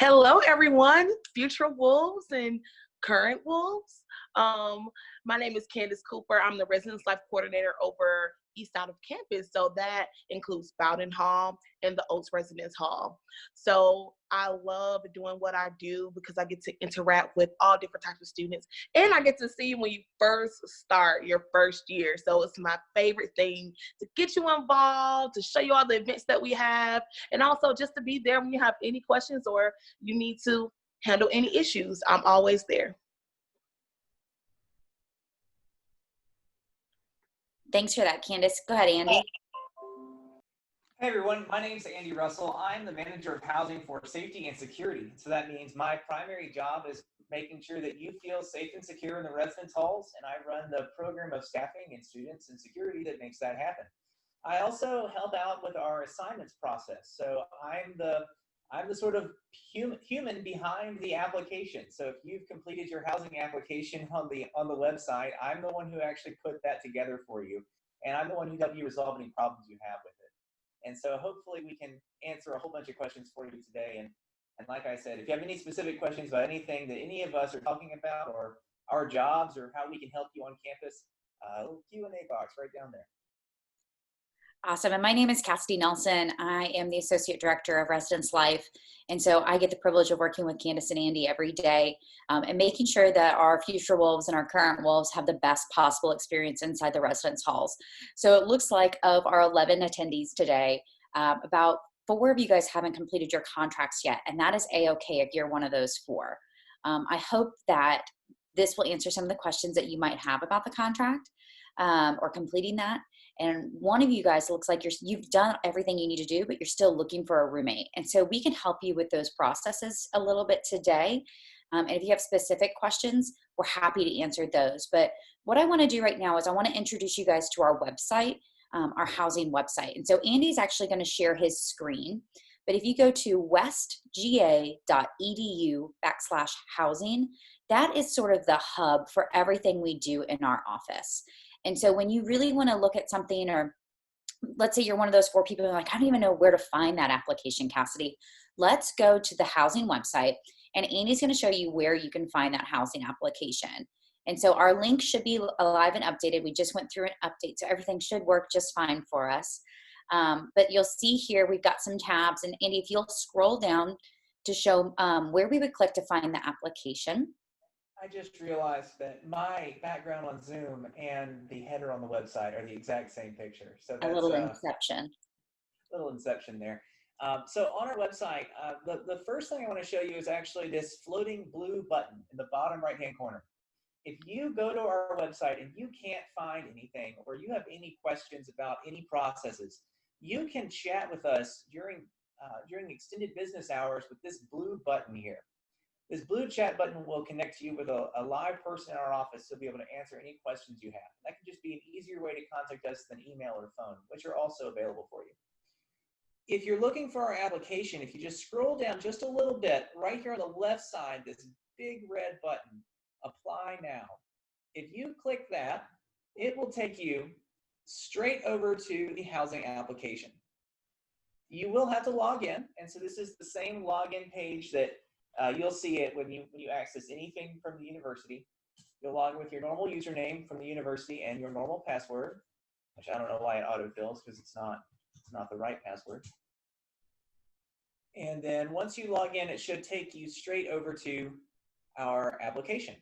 Hello, everyone, future wolves and current wolves. My name is Candace Cooper. I'm the Residence Life Coordinator over East Side of Campus. So that includes Bowden Hall and the Oaks Residence Hall. So I love doing what I do because I get to interact with all different types of students. And I get to see when you first start your first year. So it's my favorite thing to get you involved, to show you all the events that we have, and also just to be there when you have any questions or you need to handle any issues. I'm always there. Thanks for that, Candace. Go ahead, Andy. Hey everyone, my name is Andy Russell. I'm the manager of housing for safety and security. So that means my primary job is making sure that you feel safe and secure in the residence halls, and I run the program of staffing and students and security that makes that happen. I also help out with our assignments process. So I'm the sort of human behind the application. So if you've completed your housing application on the website, I'm the one who actually put that together for you, and I'm the one who helps you resolve any problems you have with it. And so hopefully we can answer a whole bunch of questions for you today. And like I said, if you have any specific questions about anything that any of us are talking about, or our jobs, or how we can help you on campus, little Q&A box right down there. Awesome. And my name is Cassidy Nelson. I am the Associate Director of Residence Life. And so I get the privilege of working with Candace and Andy every day and making sure that our future wolves and our current wolves have the best possible experience inside the residence halls. So it looks like of our 11 attendees today, about 4 of you guys haven't completed your contracts yet. And that is A-okay if you're one of those 4. I hope that this will answer some of the questions that you might have about the contract or completing that. And one of you guys looks like you've done everything you need to do, but you're still looking for a roommate. And so we can help you with those processes a little bit today. And if you have specific questions, we're happy to answer those. But what I want to do right now is I want to introduce you guys to our website, our housing website. And so Andy's actually going to share his screen. But if you go to westga.edu/housing, that is sort of the hub for everything we do in our office. And so when you really want to look at something, or let's say you're one of those 4 people who are like, I don't even know where to find that application, Cassidy, let's go to the housing website, and Andy's going to show you where you can find that housing application. And so our link should be alive and updated. We just went through an update, so everything should work just fine for us. But you'll see here we've got some tabs. And Andy, if you'll scroll down to show where we would click to find the application. I just realized that my background on Zoom and the header on the website are the exact same picture. So that's a little inception. Little inception there. So on our website, the first thing I want to show you is actually this floating blue button in the bottom right-hand corner. If you go to our website and you can't find anything, or you have any questions about any processes, you can chat with us during extended business hours with this blue button here. This blue chat button will connect you with a live person in our office to be able to answer any questions you have. That can just be an easier way to contact us than email or phone, which are also available for you. If you're looking for our application, if you just scroll down just a little bit, right here on the left side, this big red button, Apply Now. If you click that, it will take you straight over to the housing application. You will have to log in, and so this is the same login page that you'll see it when you access anything from the university. You'll log in with your normal username from the university and your normal password, which I don't know why it autofills, because it's not the right password. And then once you log in, it should take you straight over to our application.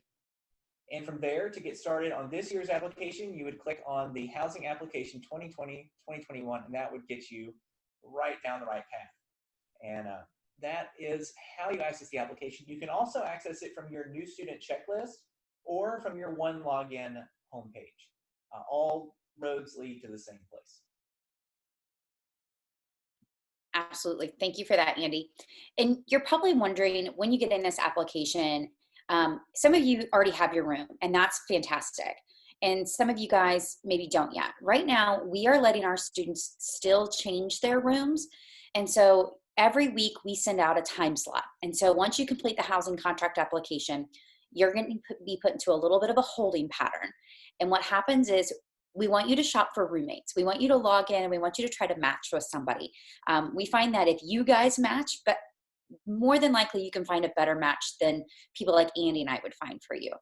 And from there, to get started on this year's application, you would click on the Housing Application 2020-2021, and that would get you right down the right path. And that is how you access the application. You can also access it from your new student checklist or from your one login homepage. All roads lead to the same place. Absolutely. Thank you for that, Andy. And you're probably wondering, when you get in this application, some of you already have your room, and that's fantastic. And some of you guys maybe don't yet. Right now, we are letting our students still change their rooms. And so every week we send out a time slot. And so once you complete the housing contract application, you're going to be put into a little bit of a holding pattern. And what happens is, we want you to shop for roommates. We want you to log in, and we want you to try to match with somebody. We find that if you guys match, but more than likely you can find a better match than people like Andy and I would find for you.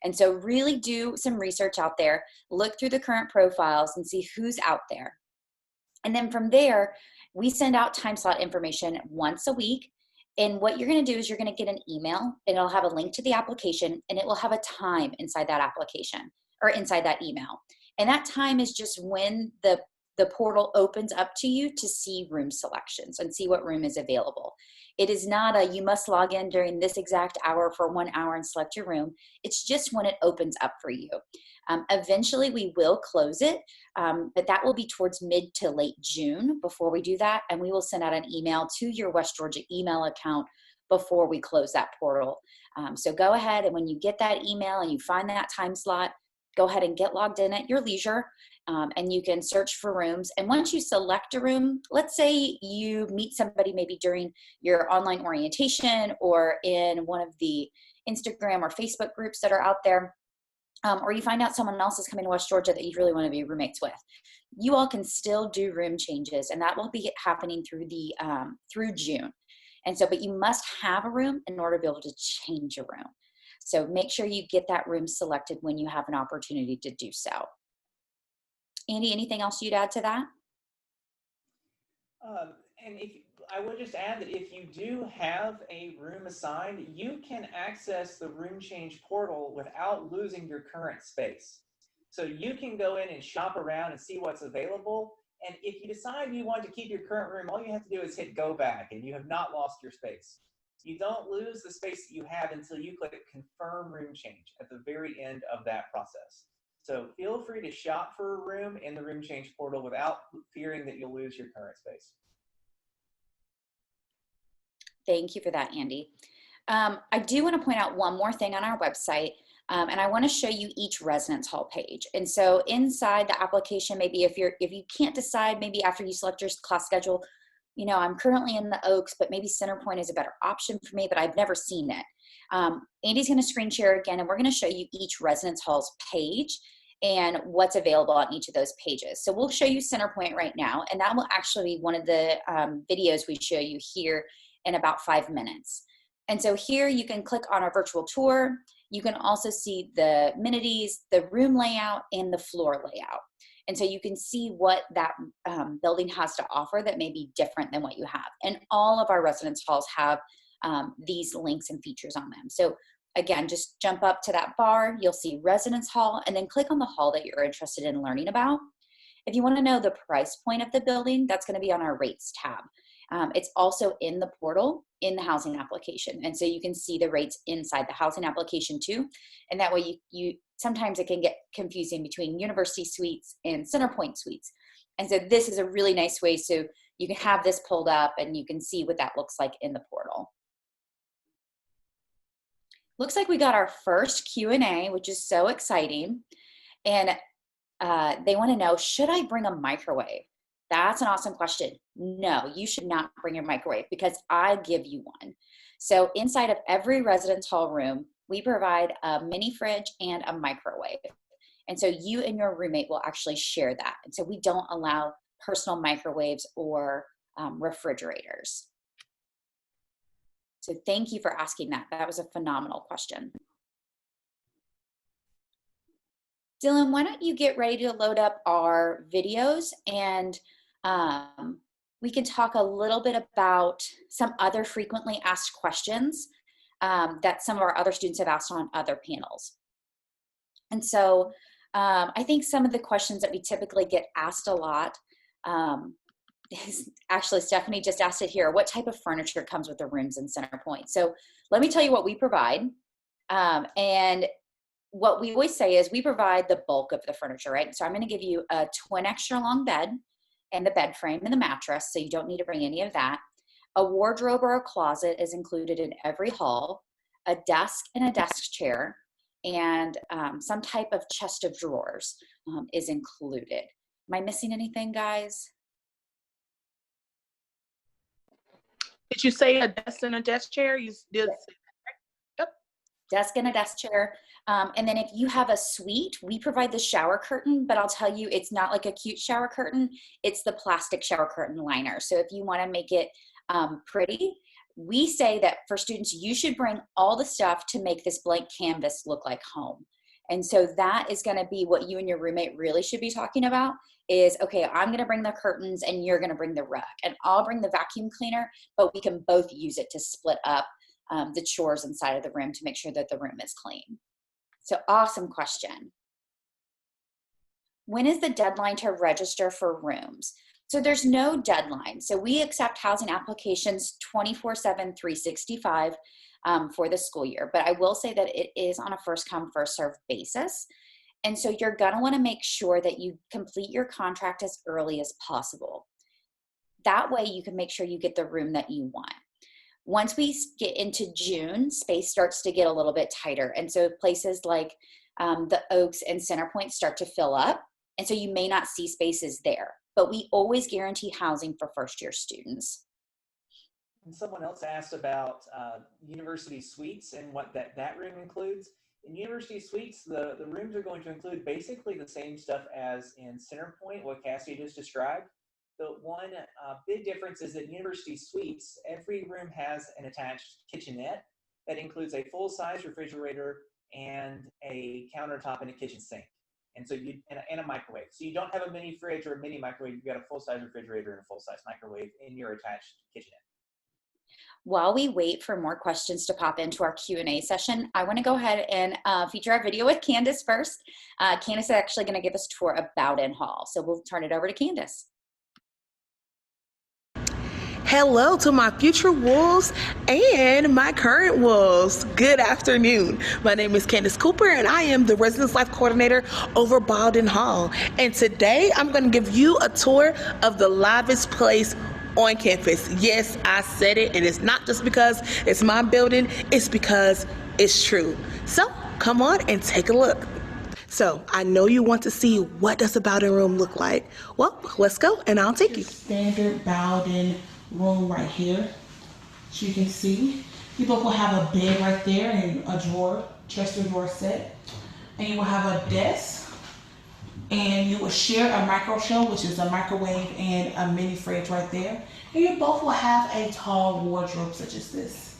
And so really do some research out there, look through the current profiles and see who's out there. And then from there, we send out time slot information once a week. And what you're going to do is you're going to get an email, and it'll have a link to the application, and it will have a time inside that application or inside that email. And that time is just when the portal opens up to you to see room selections and see what room is available. It is not a, you must log in during this exact hour for 1 hour and select your room. It's just when it opens up for you. Eventually we will close it, but that will be towards mid to late June before we do that. And we will send out an email to your West Georgia email account before we close that portal. So go ahead, and when you get that email and you find that time slot, go ahead and get logged in at your leisure, and you can search for rooms. And once you select a room, let's say you meet somebody maybe during your online orientation or in one of the Instagram or Facebook groups that are out there, or you find out someone else is coming to West Georgia that you really want to be roommates with, you all can still do room changes, and that will be happening through June. And so, but you must have a room in order to be able to change a room. So make sure you get that room selected when you have an opportunity to do so. Andy, anything else you'd add to that? And I would just add that if you do have a room assigned, you can access the room change portal without losing your current space. So you can go in and shop around and see what's available. And if you decide you want to keep your current room, all you have to do is hit go back, and you have not lost your space. You don't lose the space that you have until you click confirm room change at the very end of that process. So feel free to shop for a room in the room change portal without fearing that you'll lose your current space. Thank you for that, Andy. I do want to point out one more thing on our website, and I want to show you each residence hall page. And so inside the application, maybe if you can't decide, maybe after you select your class schedule, you know, I'm currently in the Oaks, but maybe Centerpoint is a better option for me, but I've never seen it. Andy's going to screen share again, and we're going to show you each residence hall's page and what's available on each of those pages. So we'll show you Centerpoint right now, and that will actually be one of the videos we show you here in about 5 minutes. And so here you can click on our virtual tour. You can also see the amenities, the room layout, and the floor layout. And so you can see what that building has to offer that may be different than what you have. And all of our residence halls have these links and features on them. So again, just jump up to that bar, you'll see residence hall, and then click on the hall that you're interested in learning about. If you want to know the price point of the building, that's going to be on our rates tab. It's also in the portal in the housing application. And so you can see the rates inside the housing application too. And that way you sometimes it can get confusing between university suites and Centerpoint suites. And so this is a really nice way so you can have this pulled up and you can see what that looks like in the portal. Looks like we got our first Q&A, which is so exciting. And they want to know, should I bring a microwave? That's an awesome question. No, you should not bring your microwave because I give you one. So inside of every residence hall room, we provide a mini fridge and a microwave. And so you and your roommate will actually share that. And so we don't allow personal microwaves or refrigerators. So thank you for asking that. That was a phenomenal question. Dylan, why don't you get ready to load up our videos, and we can talk a little bit about some other frequently asked questions that some of our other students have asked on other panels. And so I think some of the questions that we typically get asked a lot, actually Stephanie just asked it here, what type of furniture comes with the rooms in Centerpoint? So let me tell you what we provide. And what we always say is we provide the bulk of the furniture, right? So I'm going to give you a twin extra long bed and the bed frame and the mattress, so you don't need to bring any of that. A wardrobe or a closet is included in every hall, a desk and a desk chair, and some type of chest of drawers is included. Am I missing anything, guys? Did you say a desk and a desk chair? You did. Yep. Desk and a desk chair. And then if you have a suite, we provide the shower curtain, but I'll tell you, it's not like a cute shower curtain. It's the plastic shower curtain liner. So if you want to make it pretty, we say that for students, you should bring all the stuff to make this blank canvas look like home. And so that is going to be what you and your roommate really should be talking about is, okay, I'm going to bring the curtains and you're going to bring the rug, and I'll bring the vacuum cleaner, but we can both use it to split up the chores inside of the room to make sure that the room is clean. So awesome question. When is the deadline to register for rooms? So there's no deadline. So we accept housing applications 24/7, 365 for the school year. But I will say that it is on a first come, first served basis. And so you're gonna wanna make sure that you complete your contract as early as possible. That way you can make sure you get the room that you want. Once we get into June, space starts to get a little bit tighter. And so places like the Oaks and Centerpoint start to fill up. And so you may not see spaces there, but we always guarantee housing for first year students. And someone else asked about university suites and what that room includes. In university suites, the rooms are going to include basically the same stuff as in Centerpoint, what Cassie just described. The one big difference is that university suites, every room has an attached kitchenette that includes a full-size refrigerator and a countertop and a kitchen sink. And so and a microwave. So you don't have a mini fridge or a mini microwave. You've got a full-size refrigerator and a full-size microwave in your attached kitchenette. While we wait for more questions to pop into our Q&A session, I want to go ahead and feature our video with Candace first. Candace is actually going to give us a tour of Bowden Hall. So we'll turn it over to Candace. Hello to my future wolves and my current wolves. Good afternoon. My name is Candace Cooper and I am the Residence Life Coordinator over Bowden Hall. And today I'm going to give you a tour of the livest place on campus. Yes, I said it, and it's not just because it's my building, it's because it's true. So come on and take a look. So I know you want to see what does a Bowden room look like. Well, let's go and I'll take you. Standard Bowden room right here. As you can see, you both will have a bed right there and a drawer, dresser drawer set. And you will have a desk. And you will share a micro show, which is a microwave and a mini fridge right there. And you both will have a tall wardrobe such as this.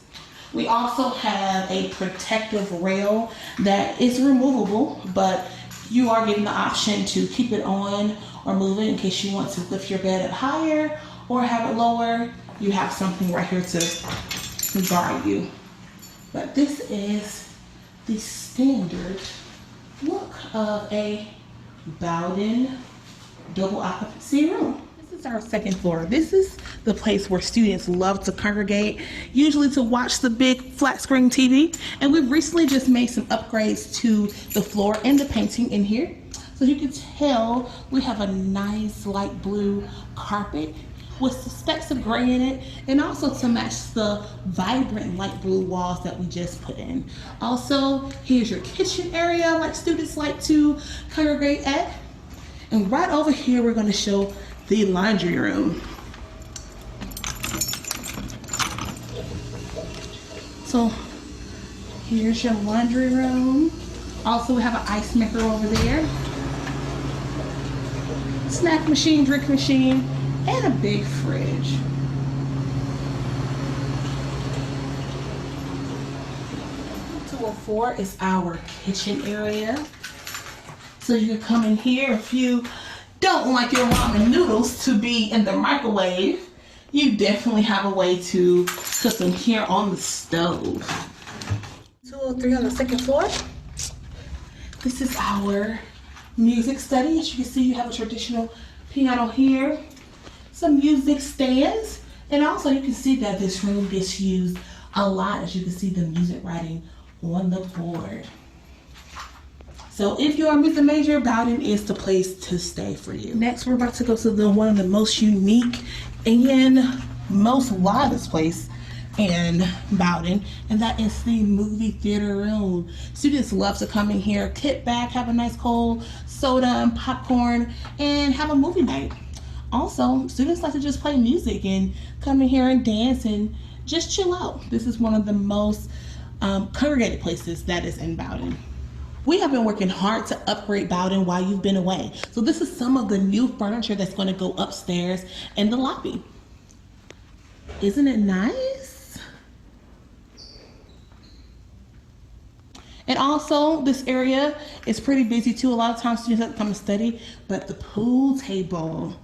We also have a protective rail that is removable, but you are getting the option to keep it on or move it in case you want to lift your bed up higher or have it lower. You have something right here to guard you. But this is the standard look of a Bowden double occupancy room. This is our second floor. This is the place where students love to congregate, usually to watch the big flat screen TV. And we've recently just made some upgrades to the floor and the painting in here. So you can tell we have a nice light blue carpet with some specks of gray in it, and also to match the vibrant light blue walls that we just put in. Also, here's your kitchen area like students like to congregate at. And right over here, we're gonna show the laundry room. So here's your laundry room. Also, we have an ice maker over there. Snack machine, drink machine, and a big fridge. 204 is our kitchen area. So you can come in here if you don't like your ramen noodles to be in the microwave. You definitely have a way to cook them here on the stove. 203 on the second floor. This is our music study. As you can see, you have a traditional piano here, some music stands, and also you can see that this room gets used a lot. As you can see the music writing on the board. So if you're a music major, Bowden is the place to stay for you. Next, we're about to go to one of the most unique and most wildest place in Bowden, and that is the movie theater room. Students love to come in here, kick back, have a nice cold soda and popcorn, and have a movie night. Also, students like to just play music and come in here and dance and just chill out. This is one of the most congregated places that is in Bowden. We have been working hard to upgrade Bowden while you've been away. So this is some of the new furniture that's going to go upstairs in the lobby. Isn't it nice? And also, this area is pretty busy too. A lot of times students have to come and study, but the pool table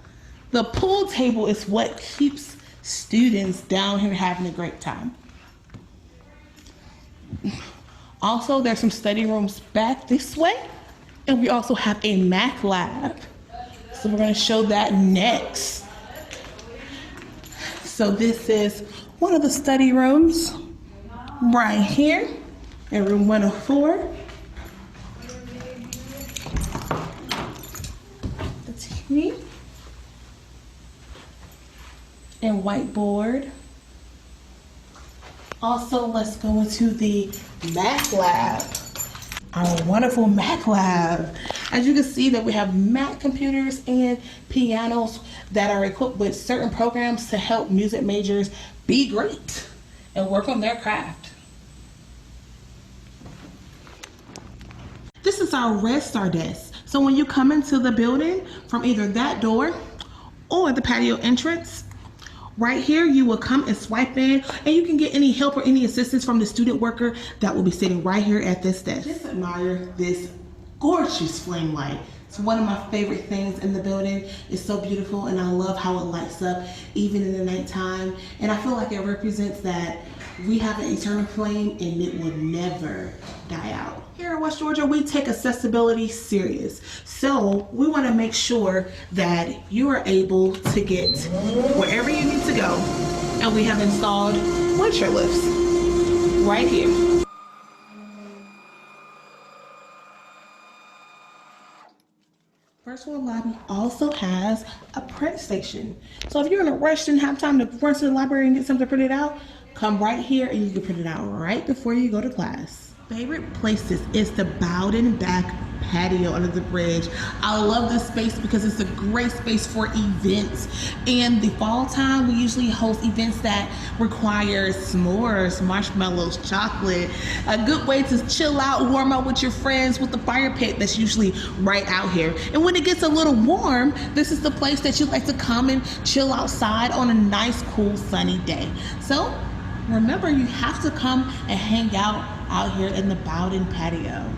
is what keeps students down here having a great time. Also, there's some study rooms back this way, and we also have a math lab. So we're going to show that next. So this is one of the study rooms right here in room 104. The TV and whiteboard. Also, let's go into the math lab. Our wonderful math lab. As you can see that we have Mac computers and pianos that are equipped with certain programs to help music majors be great and work on their craft. This is our Red Star desk. So when you come into the building from either that door or the patio entrance, right here, you will come and swipe in, and you can get any help or any assistance from the student worker that will be sitting right here at this desk. Just admire this gorgeous flame light. It's one of my favorite things in the building. It's so beautiful, and I love how it lights up even in the nighttime. And I feel like it represents that we have an eternal flame and it will never die out. Here in West Georgia, we take accessibility serious. So we want to make sure that you are able to get wherever you need to go. And we have installed wheelchair lifts right here. First World Lobby also has a print station. So if you're in a rush and have time to run to the library and get something printed out, come right here and you can print it out right before you go to class. Favorite places is the Bowden back patio under the bridge. I love this space because it's a great space for events. In the fall time, we usually host events that require s'mores, marshmallows, chocolate. A good way to chill out, warm up with your friends with the fire pit that's usually right out here. And when it gets a little warm, this is the place that you like to come and chill outside on a nice, cool, sunny day. So remember, you have to come and hang out here in the Bowden patio.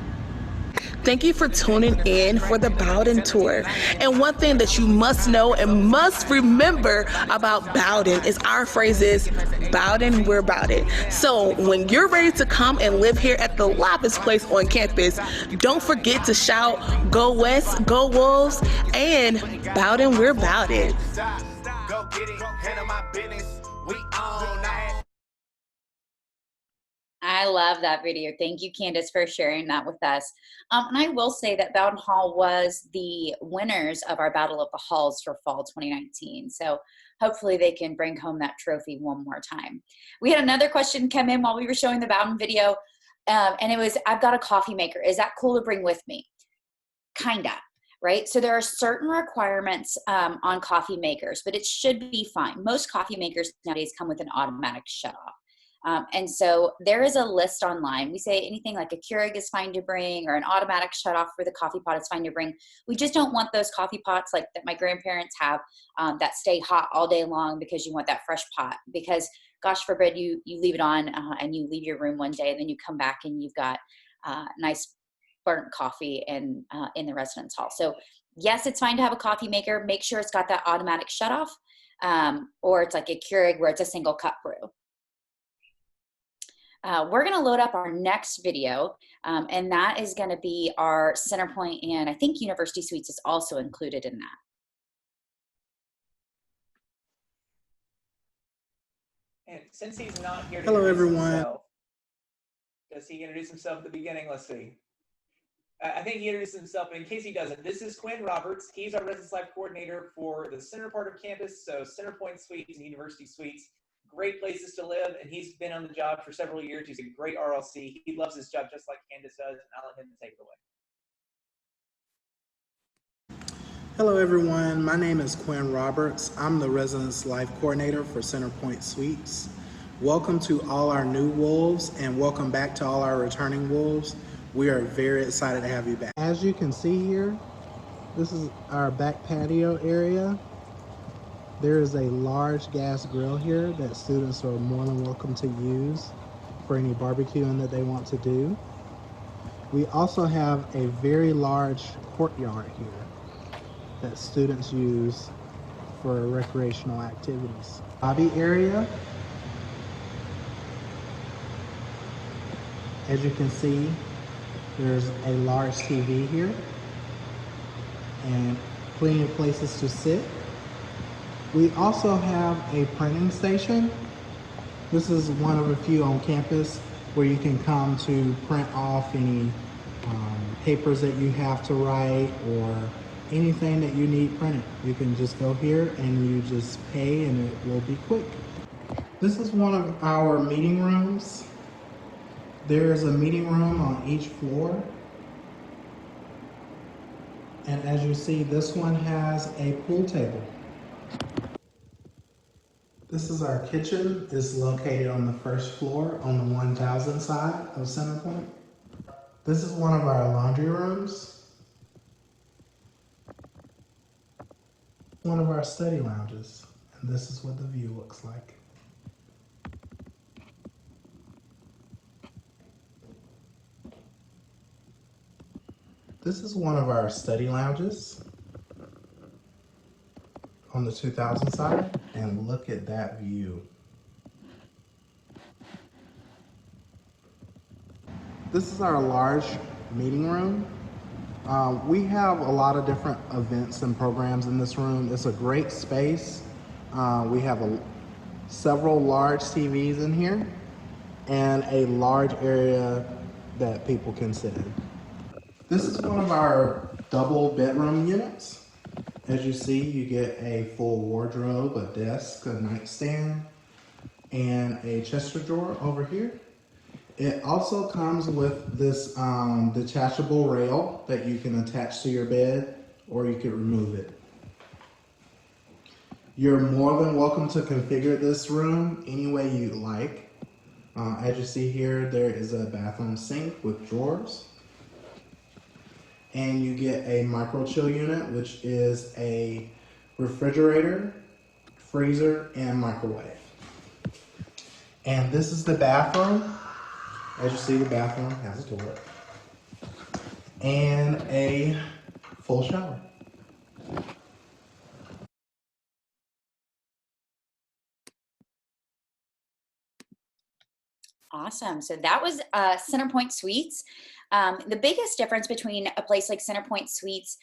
Thank you for tuning in for the Bowden tour. And one thing that you must know and must remember about Bowden is our phrase is, Bowden, we're Bowden. So when you're ready to come and live here at the loudest place on campus, don't forget to shout, go West, go Wolves, and Bowden, we're Bowden. Go get it, handle my business, we own that. I love that video. Thank you, Candace, for sharing that with us. And I will say that Bowden Hall was the winners of our Battle of the Halls for fall 2019. So hopefully they can bring home that trophy one more time. We had another question come in while we were showing the Bowden video. And it was, I've got a coffee maker. Is that cool to bring with me? Kinda, right? So there are certain requirements on coffee makers, but it should be fine. Most coffee makers nowadays come with an automatic shutoff. And so there is a list online. We say anything like a Keurig is fine to bring, or an automatic shutoff for the coffee pot is fine to bring. We just don't want those coffee pots like that my grandparents have that stay hot all day long because you want that fresh pot. Because gosh forbid you leave it on and you leave your room one day and then you come back and you've got nice burnt coffee in the residence hall. So yes, it's fine to have a coffee maker. Make sure it's got that automatic shutoff, or it's like a Keurig where it's a single cup brew. We're going to load up our next video, and that is going to be our Centerpoint, and I think University Suites is also included in that. And since he's not here to Hello, everyone. Himself, does he introduce himself at the beginning? Let's see. I think he introduced himself, but in case he doesn't, this is Quinn Roberts. He's our Residence Life Coordinator for the center part of campus, so Centerpoint Suites and University Suites. Great places to live, and he's been on the job for several years. He's a great RLC. He loves his job just like Candace does, and I'll let him take it away. Hello, everyone. My name is Quinn Roberts. I'm the Residence Life Coordinator for Centerpoint Suites. Welcome to all our new Wolves, and welcome back to all our returning Wolves. We are very excited to have you back. As you can see here, this is our back patio area. There is a large gas grill here that students are more than welcome to use for any barbecuing that they want to do. We also have a very large courtyard here that students use for recreational activities. Lobby area, as you can see, there's a large TV here and plenty of places to sit. We also have a printing station. This is one of a few on campus where you can come to print off any papers that you have to write or anything that you need printed. You can just go here and you just pay and it will be quick. This is one of our meeting rooms. There is a meeting room on each floor. And as you see, this one has a pool table. This is our kitchen. It's located on the first floor on the 1000 side of Centerpoint. This is one of our laundry rooms. One of our study lounges. And this is what the view looks like. This is one of our study lounges on the 2000 side. And look at that view. This is our large meeting room. We have a lot of different events and programs in this room. It's a great space. We have several large TVs in here and a large area that people can sit in. This is one of our double bedroom units. As you see, you get a full wardrobe, a desk, a nightstand, and a chest drawer over here. It also comes with this detachable rail that you can attach to your bed, or you can remove it. You're more than welcome to configure this room any way you like. As you see here, there is a bathroom sink with drawers. And you get a micro chill unit, which is a refrigerator, freezer, and microwave. And this is the bathroom. As you see, the bathroom has a toilet and a full shower. Awesome. So that was Centerpoint Suites. The biggest difference between a place like Centerpoint Suites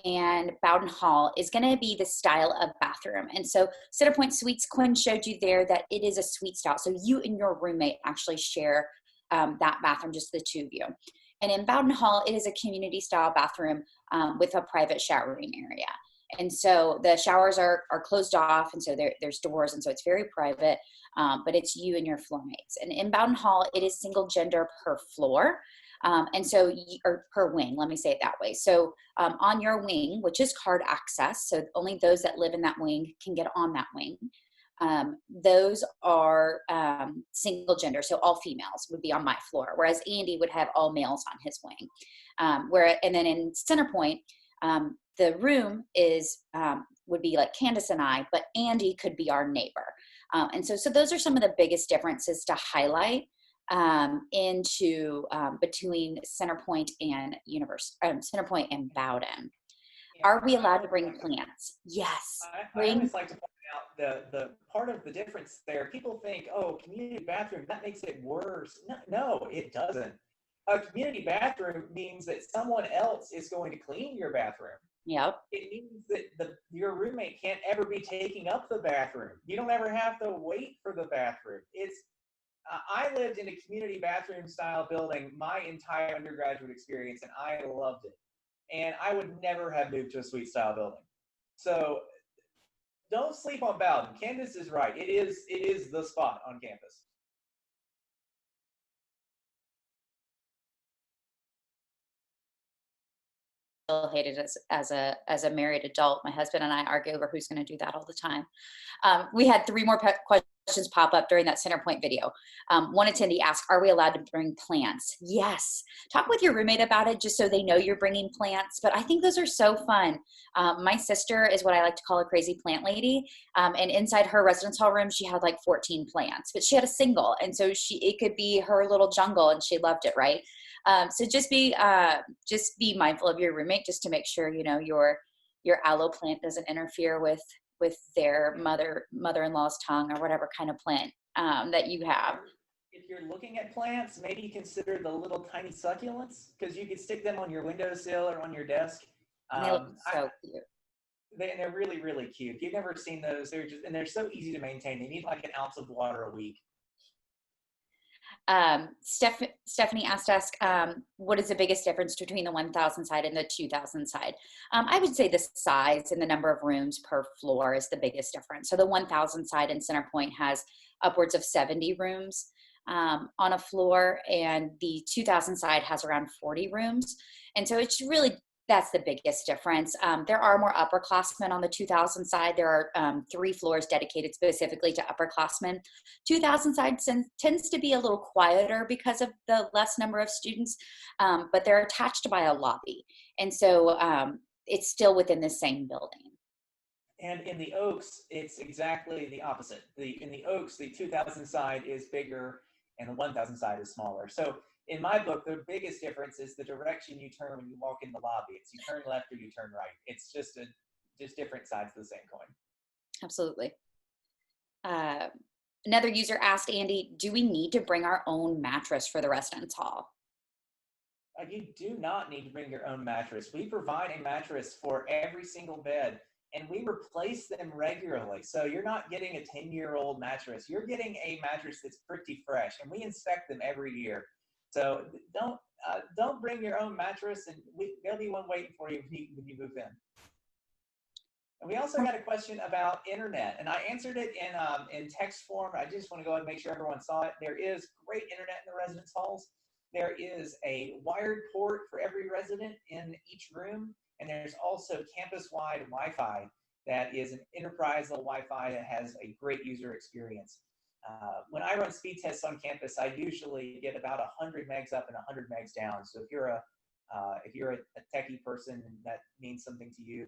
and Bowden Hall is going to be the style of bathroom. And so Centerpoint Suites, Quinn showed you there that it is a suite style. So you and your roommate actually share that bathroom, just the two of you. And in Bowden Hall, it is a community style bathroom with a private showering area. And so the showers are closed off, and so there's doors, and so it's very private, but it's you and your floor mates. And in Bowden Hall, it is single gender per floor, and so, or per wing, let me say it that way. So on your wing, which is card access, so only those that live in that wing can get on that wing. Those are single gender, so all females would be on my floor, whereas Andy would have all males on his wing. And then in Centerpoint, the room is would be like Candace and I, but Andy could be our neighbor. And so those are some of the biggest differences to highlight into between Centerpoint and Centerpoint and Bowden. Yeah, Are we allowed to bring plants? Yes. I always like to point out the part of the difference there. People think, oh, community bathroom, that makes it worse. No, it doesn't. A community bathroom means that someone else is going to clean your bathroom. Yep. It means that your roommate can't ever be taking up the bathroom. You don't ever have to wait for the bathroom. I lived in a community bathroom style building my entire undergraduate experience, and I loved it. And I would never have moved to a suite style building. So don't sleep on Bowden. Candace is right. It is the spot on campus. Hated as a married adult. My husband and I argue over who's going to do that all the time. We had 3 more questions. pop up during that Centerpoint video. One attendee asked, are we allowed to bring plants? Yes. Talk with your roommate about it just so they know you're bringing plants. But I think those are so fun. My sister is what I like to call a crazy plant lady. And inside her residence hall room, she had like 14 plants, but she had a single. And so it could be her little jungle and she loved it, right? So just be mindful of your roommate just to make sure, you know, your aloe plant doesn't interfere with their mother-in-law's tongue or whatever kind of plant that you have. If you're looking at plants, maybe consider the little tiny succulents, because you could stick them on your windowsill or on your desk. And they look so cute. They're really, really cute. If you've never seen those, they're so easy to maintain. They need like an ounce of water a week. Stephanie asked us, what is the biggest difference between the 1,000 side and the 2,000 side? I would say the size and the number of rooms per floor is the biggest difference. So the 1,000 side in Centerpoint has upwards of 70 rooms on a floor, and the 2,000 side has around 40 rooms. And so it's really, that's the biggest difference. There are more upperclassmen on the 2,000 side. There are 3 floors dedicated specifically to upperclassmen. 2,000 side tends to be a little quieter because of the less number of students, but they're attached by a lobby. And so it's still within the same building. And in the Oaks, it's exactly the opposite. In the Oaks, the 2,000 side is bigger and the 1,000 side is smaller. So in my book, the biggest difference is the direction you turn when you walk in the lobby. It's you turn left or you turn right. It's just different sides of the same coin. Absolutely. Another user asked, Andy, do we need to bring our own mattress for the residence hall? You do not need to bring your own mattress. We provide a mattress for every single bed, and we replace them regularly. So you're not getting a 10-year-old mattress. You're getting a mattress that's pretty fresh, and we inspect them every year. So don't bring your own mattress, and there'll be one waiting for you when you move in. And we also got a question about internet, and I answered it in text form. I just want to go ahead and make sure everyone saw it. There is great internet in the residence halls. There is a wired port for every resident in each room, and there's also campus-wide Wi-Fi that is an enterprise-level Wi-Fi that has a great user experience. When I run speed tests on campus, I usually get about 100 megs up and 100 megs down. So if you're a techie person and that means something to you,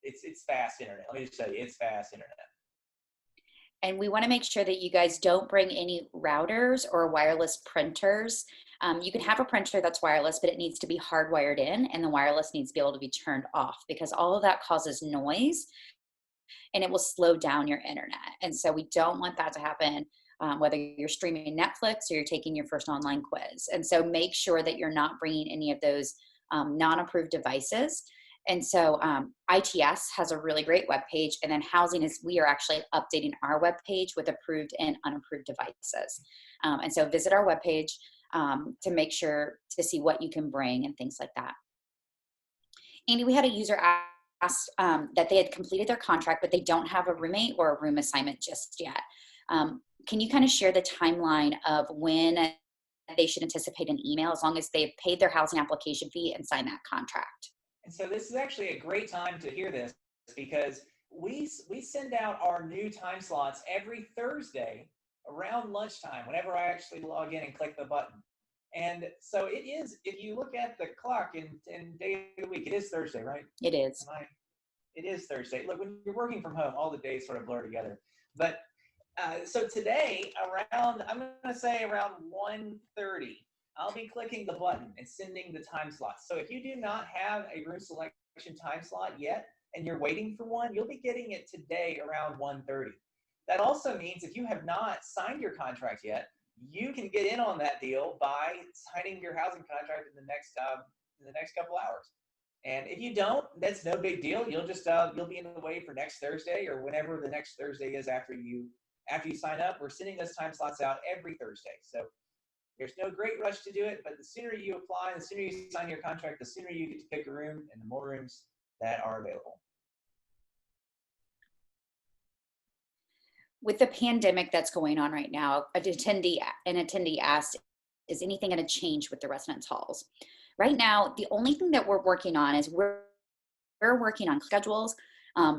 it's fast internet. Let me just tell you, it's fast internet. And we want to make sure that you guys don't bring any routers or wireless printers. You can have a printer that's wireless, but it needs to be hardwired in, and the wireless needs to be able to be turned off, because all of that causes noise and it will slow down your internet. And so we don't want that to happen, whether you're streaming Netflix or you're taking your first online quiz. And so make sure that you're not bringing any of those non-approved devices. And so ITS has a really great webpage, and then housing is, we are actually updating our webpage with approved and unapproved devices. And so visit our webpage to make sure to see what you can bring and things like that. Andy, we had a user asked that they had completed their contract, but they don't have a roommate or a room assignment just yet. Can you kind of share the timeline of when they should anticipate an email, as long as they've paid their housing application fee and signed that contract? And so this is actually a great time to hear this, because we send out our new time slots every Thursday around lunchtime, whenever I actually log in and click the button. And so it is, if you look at the clock in day of the week, it is Thursday, right? It is. It is Thursday. Look, when you're working from home, all the days sort of blur together. But so today, I'm going to say around 1:30, I'll be clicking the button and sending the time slots. So if you do not have a room selection time slot yet, and you're waiting for one, you'll be getting it today around 1:30. That also means if you have not signed your contract yet, you can get in on that deal by signing your housing contract in the next couple hours. And if you don't, that's no big deal. You'll just you'll be in the way for next Thursday, or whenever the next Thursday is after you sign up. We're sending those time slots out every Thursday. So there's no great rush to do it, but the sooner you apply, the sooner you sign your contract, the sooner you get to pick a room, and the more rooms that are available. With the pandemic that's going on right now, an attendee asked, is anything going to change with the residence halls? Right now, the only thing that we're working on is we're working on schedules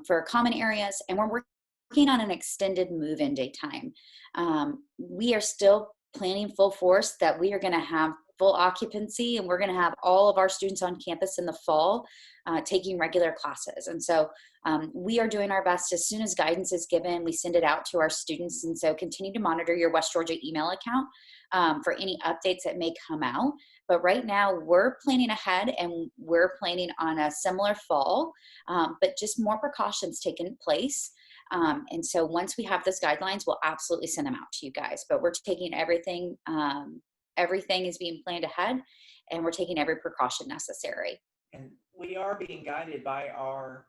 for common areas, and we're working on an extended move-in day time. We are still planning full force that we are going to have full occupancy, and we're going to have all of our students on campus in the fall taking regular classes. And so we are doing our best. As soon as guidance is given, we send it out to our students. And so continue to monitor your West Georgia email account for any updates that may come out. But right now we're planning ahead, and we're planning on a similar fall, but just more precautions taking place. And so once we have those guidelines, we'll absolutely send them out to you guys. But we're taking everything, everything is being planned ahead, and we're taking every precaution necessary. And we are being guided by our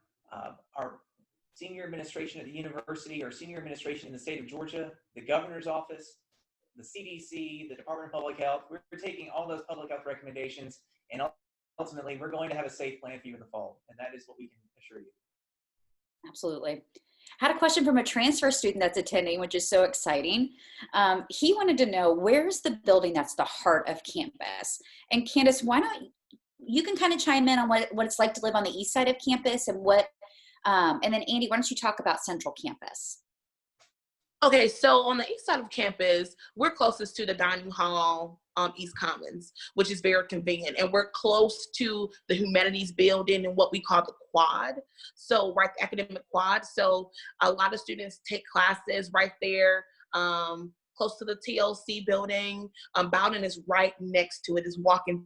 senior administration at the university, our senior administration in the state of Georgia, the governor's office, the CDC, the Department of Public Health. We're taking all those public health recommendations, and ultimately we're going to have a safe plan for you in the fall. And that is what we can assure you. Absolutely. Had a question from a transfer student that's attending, which is so exciting. He wanted to know, where's the building that's the heart of campus? And Candace, why not, you can kind of chime in on what it's like to live on the east side of campus, and and then Andy, why don't you talk about Central Campus? Okay, so on the east side of campus, we're closest to the dining hall, East Commons, which is very convenient. And we're close to the humanities building and what we call the quad. So, right, the academic quad. So a lot of students take classes right there, close to the TLC building. Bowden is right next to it, is walking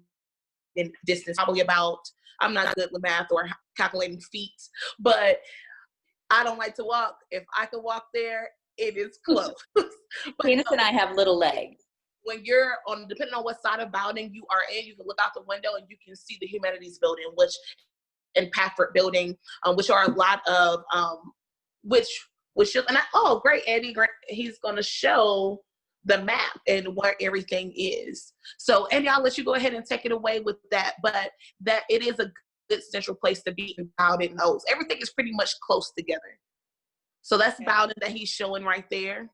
in distance, probably about, I'm not good with math or calculating feet, but I don't like to walk. If I could walk there, it is close. Candace and I have little legs. When you're on, depending on what side of Bowden you are in, you can look out the window and you can see the humanities building, and Pafford building, which are a lot of, oh, great, Andy, great. He's going to show the map and where everything is. So, Andy, I'll let you go ahead and take it away with that, but that it is a good central place to be in Bowden knows. Everything is pretty much close together. So that's Bowden that he's showing right there.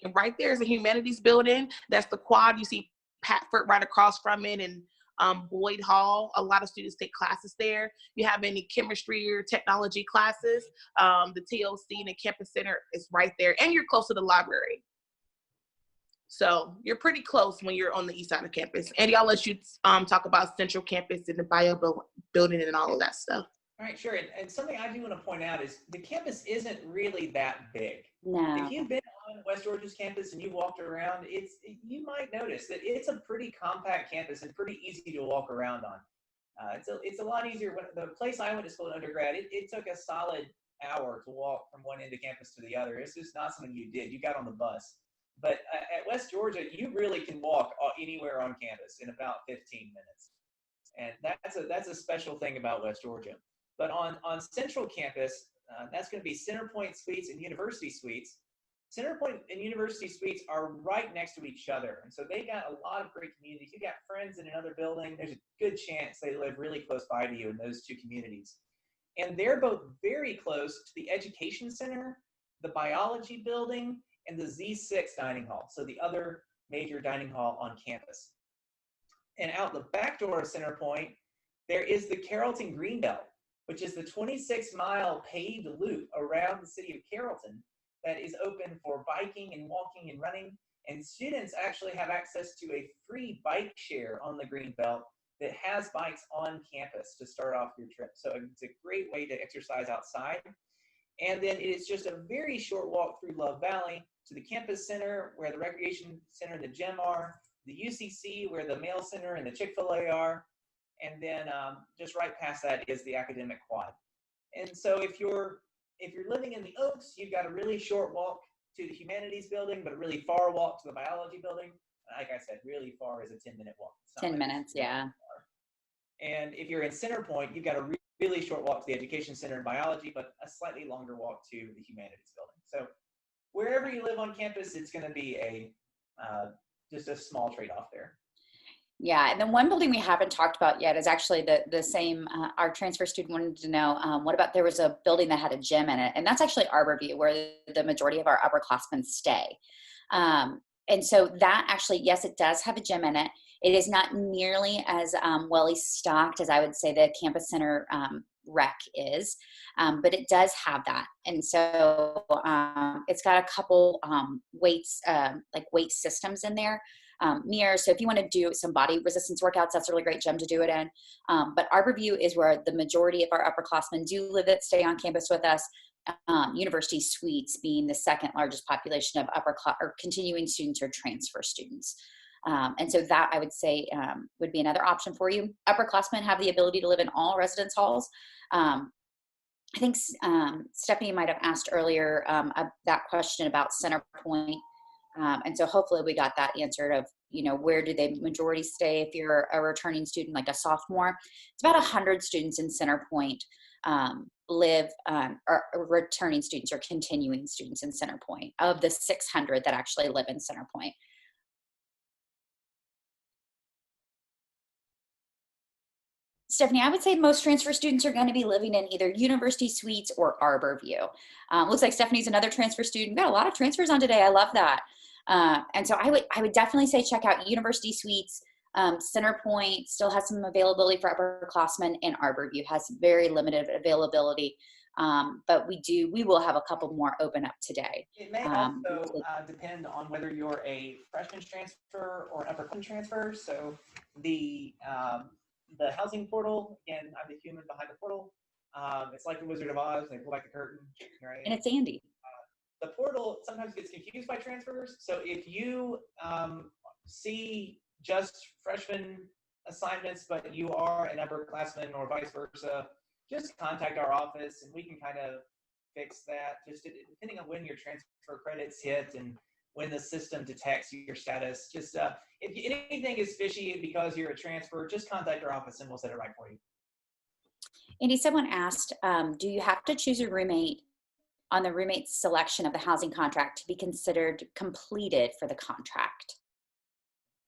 And right there is the humanities building. That's the quad. You see Patford right across from it, and Boyd Hall. A lot of students take classes there. You have any chemistry or technology classes, the TLC and the campus center is right there. And you're close to the library. So you're pretty close when you're on the east side of campus. Andy, I'll let you talk about Central Campus and the bio building and all of that stuff. All right, sure. And something I do want to point out is the campus isn't really that big. No. If you've been on West Georgia's campus and you walked around, you might notice that it's a pretty compact campus and pretty easy to walk around on. It's a lot easier. When the place I went to school in undergrad, it took a solid hour to walk from one end of campus to the other. It's just not something you did. You got on the bus. But at West Georgia, you really can walk anywhere on campus in about 15 minutes. And that's a special thing about West Georgia. But on Central Campus, that's going to be Centerpoint Suites and University Suites. Centerpoint and University Suites are right next to each other. And so they got a lot of great communities. You got friends in another building. There's a good chance they live really close by to you in those two communities. And they're both very close to the Education Center, the Biology Building, and the Z6 Dining Hall. So the other major dining hall on campus. And out the back door of Centerpoint, there is the Carrollton Greenbelt, which is the 26-mile paved loop around the city of Carrollton that is open for biking and walking and running. And students actually have access to a free bike share on the Greenbelt that has bikes on campus to start off your trip. So it's a great way to exercise outside. And then it is just a very short walk through Love Valley to the campus center where the recreation center and the gym are, the UCC where the mail center and the Chick-fil-A are, and then just right past that is the academic quad. And so if you're living in the Oaks, you've got a really short walk to the humanities building, but a really far walk to the biology building. Like I said, really far is a 10-minute walk. 10 minutes, yeah. And if you're in Centerpoint, you've got a really short walk to the education center and biology, but a slightly longer walk to the humanities building. So wherever you live on campus, it's going to be just a small trade-off there. Yeah, and then one building we haven't talked about yet is actually the same, our transfer student wanted to know, what about there was a building that had a gym in it, and that's actually Arborview, where the majority of our upperclassmen stay. And so that actually, yes, it does have a gym in it. It is not nearly as well stocked as I would say the campus center rec is, but it does have that. And so it's got a couple weights, like weight systems in there. Mirrors. So if you want to do some body resistance workouts, that's a really great gym to do it in. But Arborview is where the majority of our upperclassmen do live, that stay on campus with us. University Suites being the second largest population of or continuing students or transfer students. And so that, I would say, would be another option for you. Upperclassmen have the ability to live in all residence halls. I think Stephanie might have asked earlier that question about Center Point. And so hopefully we got that answered of, where do they majority stay if you're a returning student, like a sophomore. It's about 100 students in Center Point live, or returning students or continuing students in Center Point, of the 600 that actually live in Center Point. Stephanie, I would say most transfer students are going to be living in either University Suites or Arborview. Looks like Stephanie's another transfer student. We've got a lot of transfers on today. I love that. And so I would definitely say check out University Suites. Center Point still has some availability for upperclassmen, and Arborview has very limited availability. But we will have a couple more open up today. It may also depend on whether you're a freshman transfer or an upperclassman transfer. So the housing portal, again, I'm the human behind the portal. It's like the Wizard of Oz. They pull back the curtain, right? And it's Andy. The portal sometimes gets confused by transfers. So if you see just freshman assignments, but you are an upperclassman or vice versa, just contact our office and we can kind of fix that. Just depending on when your transfer credits hit and when the system detects your status. Just if anything is fishy because you're a transfer, just contact our office and we'll set it right for you. Andy, someone asked, do you have to choose a roommate on the roommate selection of the housing contract to be considered completed for the contract?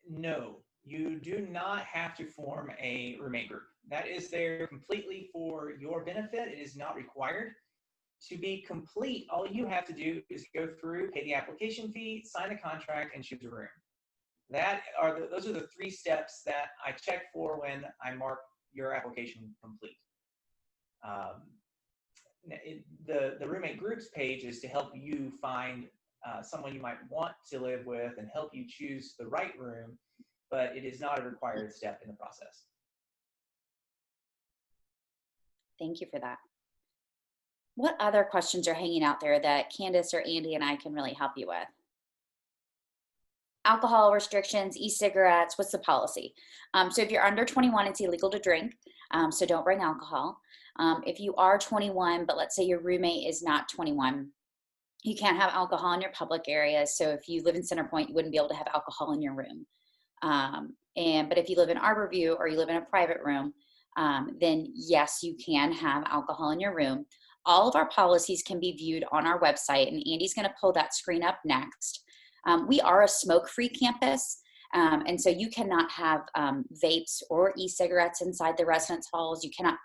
No, you do not have to form a roommate group. That is there completely for your benefit. It is not required. To be complete, all you have to do is go through, pay the application fee, sign a contract, and choose a room. Those are the 3 steps that I check for when I mark your application complete. The roommate groups page is to help you find someone you might want to live with and help you choose the right room, but it is not a required step in the process. Thank you for that. What other questions are hanging out there that Candace or Andy and I can really help you with? Alcohol restrictions, e-cigarettes, what's the policy? So if you're under 21, it's illegal to drink, so don't bring alcohol. If you are 21, but let's say your roommate is not 21, you can't have alcohol in your public areas. So if you live in Center Point, you wouldn't be able to have alcohol in your room. But if you live in Arborview or you live in a private room, then yes, you can have alcohol in your room. All of our policies can be viewed on our website, and Andy's going to pull that screen up next. We are a smoke-free campus, and so you cannot have vapes or e-cigarettes inside the residence halls. You cannot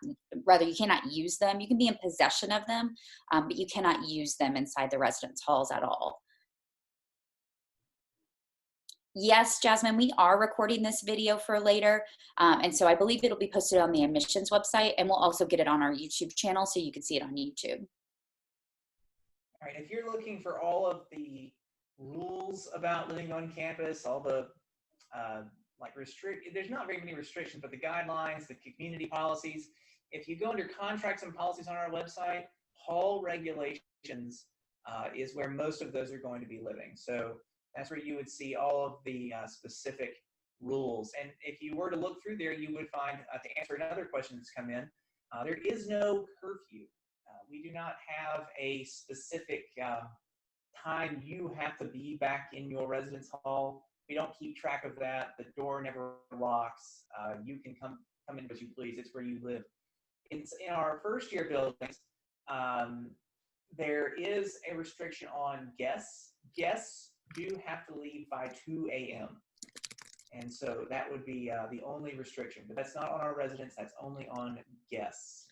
use them. You can be in possession of them, but you cannot use them inside the residence halls at all. Yes, Jasmine, we are recording this video for later. And so I believe it'll be posted on the admissions website, and we'll also get it on our YouTube channel so you can see it on YouTube. All right, if you're looking for all of the rules about living on campus, all the there's not very many restrictions, but the guidelines, the community policies, if you go under contracts and policies on our website, hall regulations is where most of those are going to be living. So that's where you would see all of the specific rules. And if you were to look through there, you would find, to answer another question that's come in, there is no curfew. We do not have a specific time you have to be back in your residence hall. We don't keep track of that. The door never locks. You can come in as you please. It's where you live. It's in our first year buildings. There is a restriction on guests. Guests do have to leave by 2 a.m. And so that would be the only restriction, but that's not on our residents. That's only on guests.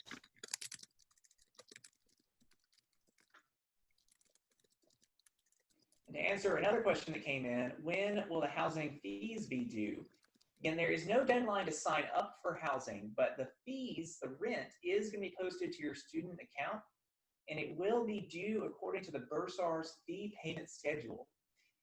And to answer another question that came in, when will the housing fees be due? Again, there is no deadline to sign up for housing, but the fees, the rent, is going to be posted to your student account, and it will be due according to the bursar's fee payment schedule.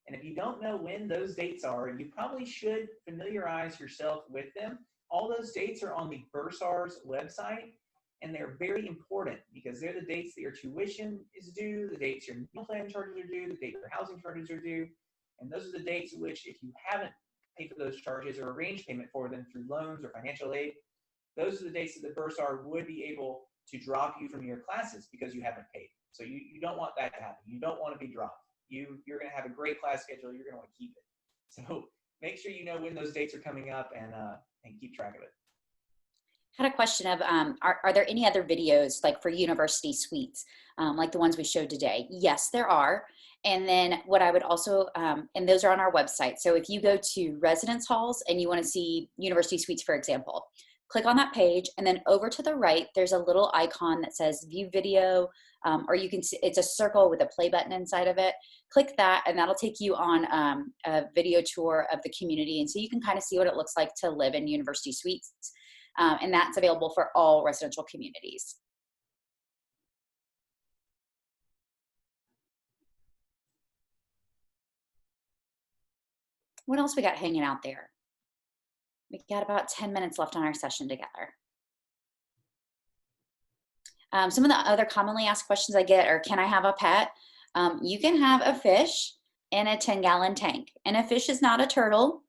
And if you don't know when those dates are, you probably should familiarize yourself with them. All those dates are on the bursar's website, and they're very important because they're the dates that your tuition is due, the dates your meal plan charges are due, the date your housing charges are due, and those are the dates in which, if you haven't paid for those charges or arranged payment for them through loans or financial aid, those are the dates that the bursar would be able to drop you from your classes because you haven't paid. So you don't want that to happen. You don't want to be dropped. You're going to have a great class schedule. You're going to want to keep it. So make sure you know when those dates are coming up and keep track of it. I had a question of, are there any other videos like for university suites, like the ones we showed today? Yes, there are. And then what I would also, and those are on our website. So if you go to residence halls and you want to see university suites, for example, click on that page, and then over to the right, there's a little icon that says view video, or you can see, it's a circle with a play button inside of it. Click that, and that'll take you on a video tour of the community. And so you can kind of see what it looks like to live in university suites. And that's available for all residential communities. What else we got hanging out there? We got about 10 minutes left on our session together. Some of the other commonly asked questions I get are, can I have a pet? You can have a fish in a 10-gallon tank. And a fish is not a turtle.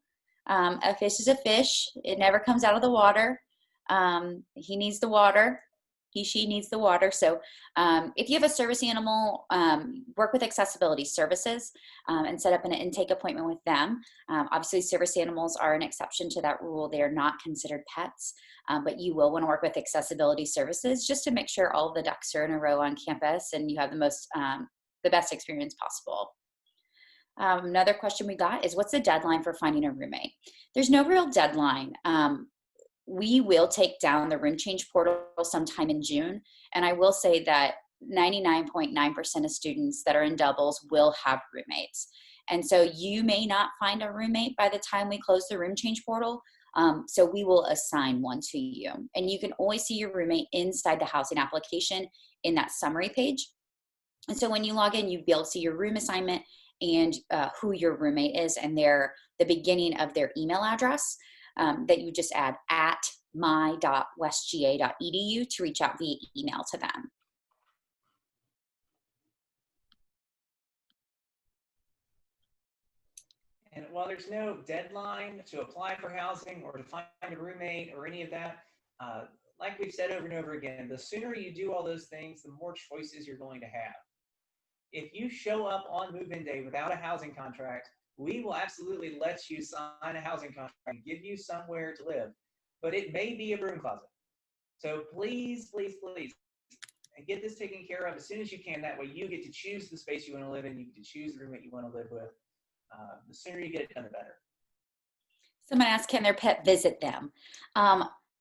A fish is a fish. It never comes out of the water. He needs the water. She needs the water. So if you have a service animal, work with accessibility services and set up an intake appointment with them. Obviously, service animals are an exception to that rule. They are not considered pets, but you will want to work with accessibility services just to make sure all of the ducks are in a row on campus and you have the best experience possible. Another question we got is, what's the deadline for finding a roommate? There's no real deadline. We will take down the room change portal sometime in June. And I will say that 99.9% of students that are in doubles will have roommates. And so you may not find a roommate by the time we close the room change portal. So we will assign one to you. And you can always see your roommate inside the housing application in that summary page. And so when you log in, you'll be able to see your room assignment and who your roommate is and the beginning of their email address. That you just add at my.westga.edu to reach out via email to them. And while there's no deadline to apply for housing or to find a roommate or any of that, like we've said over and over again, the sooner you do all those things, the more choices you're going to have. If you show up on move-in day without a housing contract, we will absolutely let you sign a housing contract and give you somewhere to live, but it may be a broom closet. So please, please, please, and get this taken care of as soon as you can. That way you get to choose the space you want to live in. You get to choose the roommate you want to live with. The sooner you get it done, the better. Someone asked, can their pet visit them?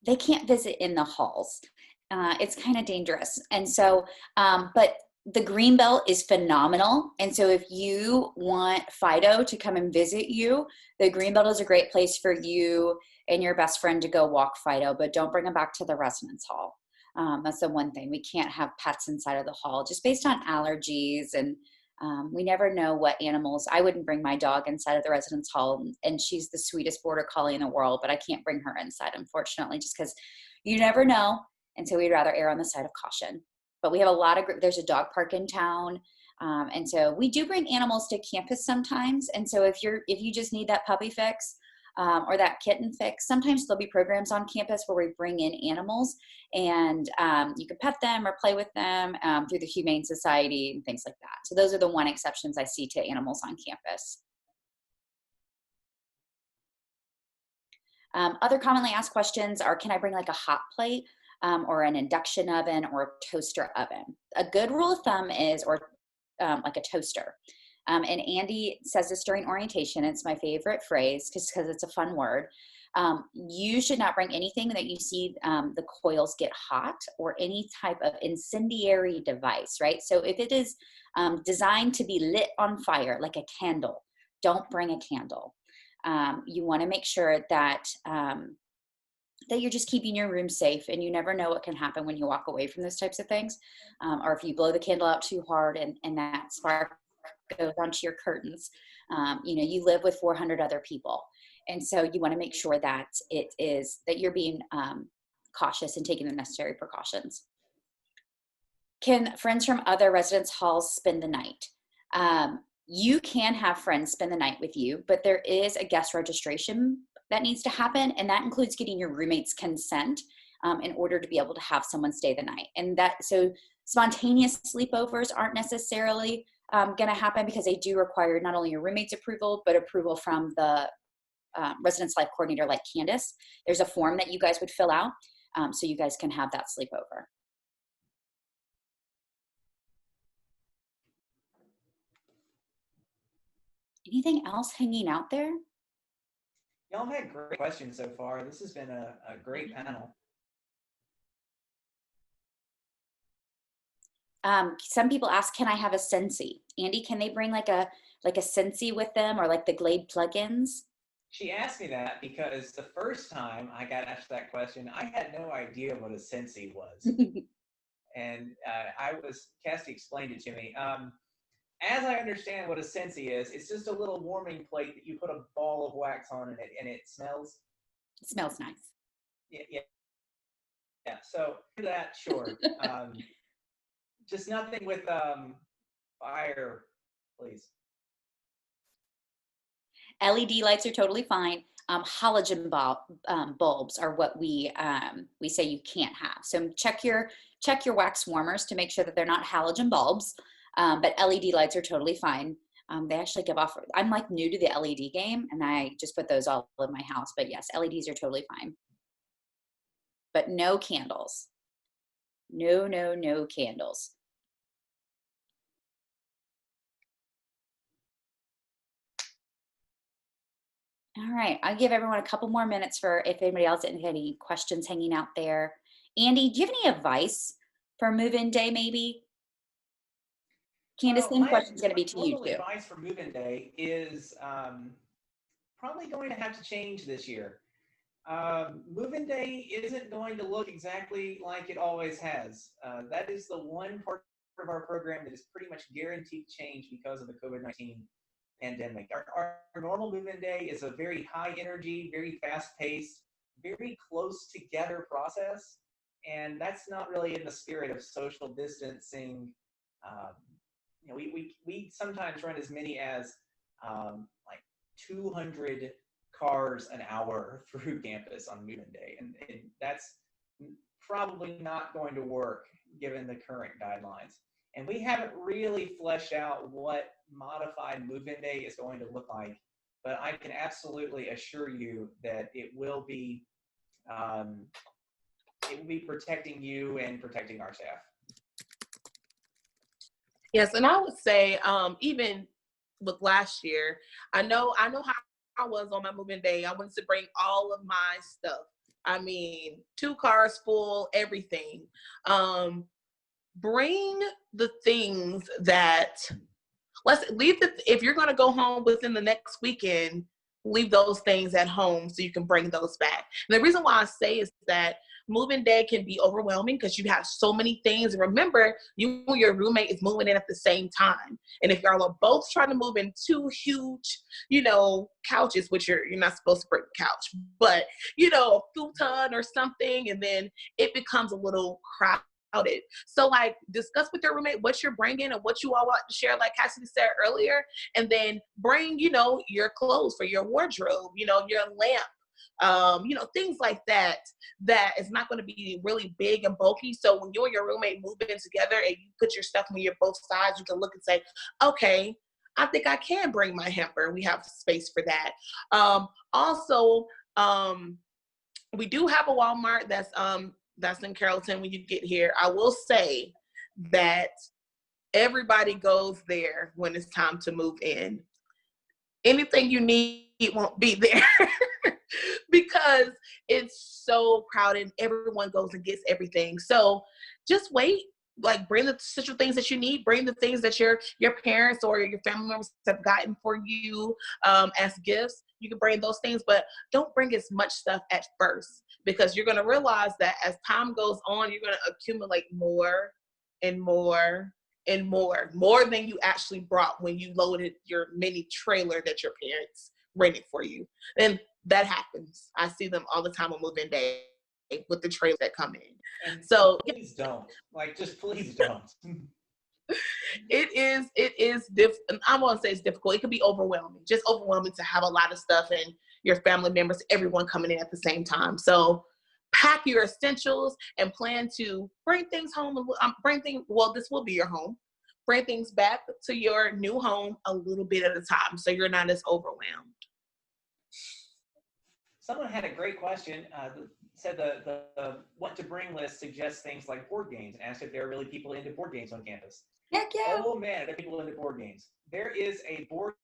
They can't visit in the halls. It's kind of dangerous. And so, but the Greenbelt is phenomenal. And so if you want Fido to come and visit you, the Greenbelt is a great place for you and your best friend to go walk Fido, but don't bring him back to the residence hall. That's the one thing. We can't have pets inside of the hall just based on allergies, and we never know what animals. I wouldn't bring my dog inside of the residence hall, and she's the sweetest border collie in the world, but I can't bring her inside, unfortunately, just because you never know. And so we'd rather err on the side of caution. But we have a lot of, there's a dog park in town. And so we do bring animals to campus sometimes. And so if you just need that puppy fix or that kitten fix, sometimes there'll be programs on campus where we bring in animals and you can pet them or play with them through the Humane Society and things like that. So those are the one exceptions I see to animals on campus. Other commonly asked questions are, can I bring like a hot plate? Or an induction oven or a toaster oven. A good rule of thumb is, or like a toaster. And Andy says this during orientation. It's my favorite phrase just because it's a fun word. You should not bring anything that you see the coils get hot or any type of incendiary device, right? So if it is designed to be lit on fire, like a candle, don't bring a candle. You want to make sure that that you're just keeping your room safe, and you never know what can happen when you walk away from those types of things, or if you blow the candle out too hard and that spark goes onto your curtains. You live with 400 other people, and so you want to make sure that that you're being cautious and taking the necessary precautions. Can friends from other residence halls spend the night? You can have friends spend the night with you, but there is a guest registration that needs to happen, and that includes getting your roommate's consent in order to be able to have someone stay the night. And so spontaneous sleepovers aren't necessarily going to happen, because they do require not only your roommate's approval, but approval from the residence life coordinator like Candace. There's a form that you guys would fill out so you guys can have that sleepover. Anything else hanging out there? Y'all had great questions so far. This has been a great panel. Some people ask, can I have a Scentsy? Andy, can they bring like a Scentsy with them, or like the Glade plugins? She asked me that because the first time I got asked that question, I had no idea what a Scentsy was. And Cassie explained it to me. As I understand what a Scentsy is, it's just a little warming plate that you put a ball of wax on and it smells. It smells nice. Yeah. So that, sure. Just nothing with fire, please. LED lights are totally fine. Halogen bulbs are what we say you can't have. So check your wax warmers to make sure that they're not halogen bulbs. But LED lights are totally fine. They actually give off, I'm like new to the LED game, and I just put those all in my house. But yes, LEDs are totally fine. But no candles. No candles. All right, I'll give everyone a couple more minutes for if anybody else has any questions hanging out there. Andy, do you have any advice for move-in day maybe? Candace, same question's going to be to you too. Advice for move-in day is probably going to have to change this year. Move-in day isn't going to look exactly like it always has. That is the one part of our program that is pretty much guaranteed change because of the COVID-19 pandemic. Our normal move-in day is a very high energy, very fast-paced, very close together process, and that's not really in the spirit of social distancing. We sometimes run as many as like 200 cars an hour through campus on move-in day, and that's probably not going to work given the current guidelines. And we haven't really fleshed out what modified move-in day is going to look like, but I can absolutely assure you that it will be protecting you and protecting our staff. Yes, and I would say even with last year, I know how I was on my move-in day. I wanted to bring all of my stuff. I mean, 2 cars full, everything. Bring the things that, if you're going to go home within the next weekend, leave those things at home so you can bring those back. And the reason why I say is that moving day can be overwhelming because you have so many things. And remember, you and your roommate is moving in at the same time. And if y'all are both trying to move in 2 huge, couches, which you're not supposed to bring the couch, but, a futon or something, and then it becomes a little crowded. So like discuss with your roommate what you're bringing and what you all want to share, like Cassidy said earlier, and then bring, your clothes for your wardrobe, your lamp, things like that is not going to be really big and bulky. So when you and your roommate move in together and you put your stuff on your both sides, you can look and say, okay, I think I can bring my hamper. We have space for that. Also, we do have a Walmart that's in Carrollton when you get here. I will say that everybody goes there when it's time to move in. Anything you need won't be there because it's so crowded. Everyone goes and gets everything. So just wait. Like bring the essential things that you need. Bring the things that your parents or your family members have gotten for you as gifts. You can bring those things, but don't bring as much stuff at first, because you're going to realize that as time goes on, you're going to accumulate more and more and more than you actually brought when you loaded your mini trailer that your parents rented for you. And that happens. I see them all the time on move-in day with the trailers that come in. And So please don't. Like, just please don't. it is I won't say it's difficult. It can be overwhelming, just overwhelming to have a lot of stuff and your family members, everyone coming in at the same time. So pack your essentials and plan to bring things home. Well, this will be your home. Bring things back to your new home a little bit at a time, so you're not as overwhelmed. Someone had a great question. Said the what to bring list suggests things like board games, and asked if there are really people into board games on campus. Heck yeah. Oh man, there are people into board games. There is a board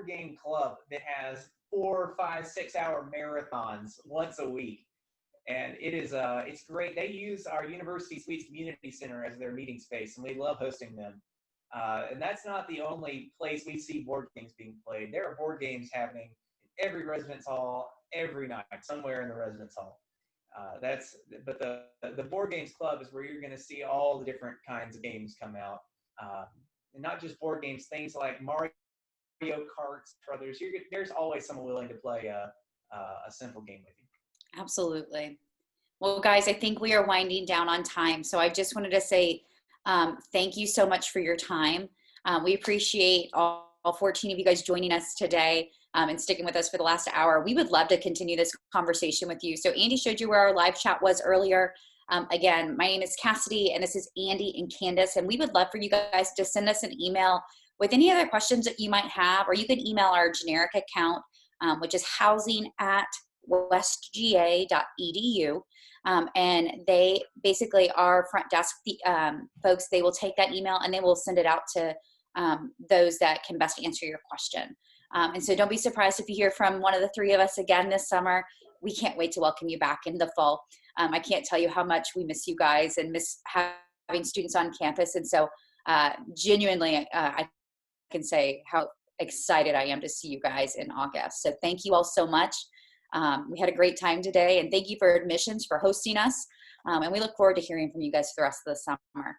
game club that has 4, 5, 6 hour marathons once a week. And it is it's great. They use our University Suites Community Center as their meeting space, and we love hosting them. And that's not the only place we see board games being played. There are board games happening in every residence hall, every night, somewhere in the residence hall. But the Board Games Club is where you're going to see all the different kinds of games come out. And not just board games, things like Mario Kart, Brothers. There's always someone willing to play a simple game with you. Absolutely. Well, guys, I think we are winding down on time. So I just wanted to say thank you so much for your time. We appreciate all 14 of you guys joining us today and sticking with us for the last hour. We would love to continue this conversation with you. So Andy showed you where our live chat was earlier. Again, my name is Cassidy, and this is Andy and Candace, and we would love for you guys to send us an email with any other questions that you might have, or you can email our generic account, which is housing@westga.edu. And they basically are front desk folks. They will take that email and they will send it out to those that can best answer your question. And so don't be surprised if you hear from one of the three of us again this summer. We can't wait to welcome you back in the fall. I can't tell you how much we miss you guys and miss having students on campus. And so genuinely, I can say how excited I am to see you guys in August. So thank you all so much. We had a great time today, and thank you for admissions for hosting us. And we look forward to hearing from you guys for the rest of the summer.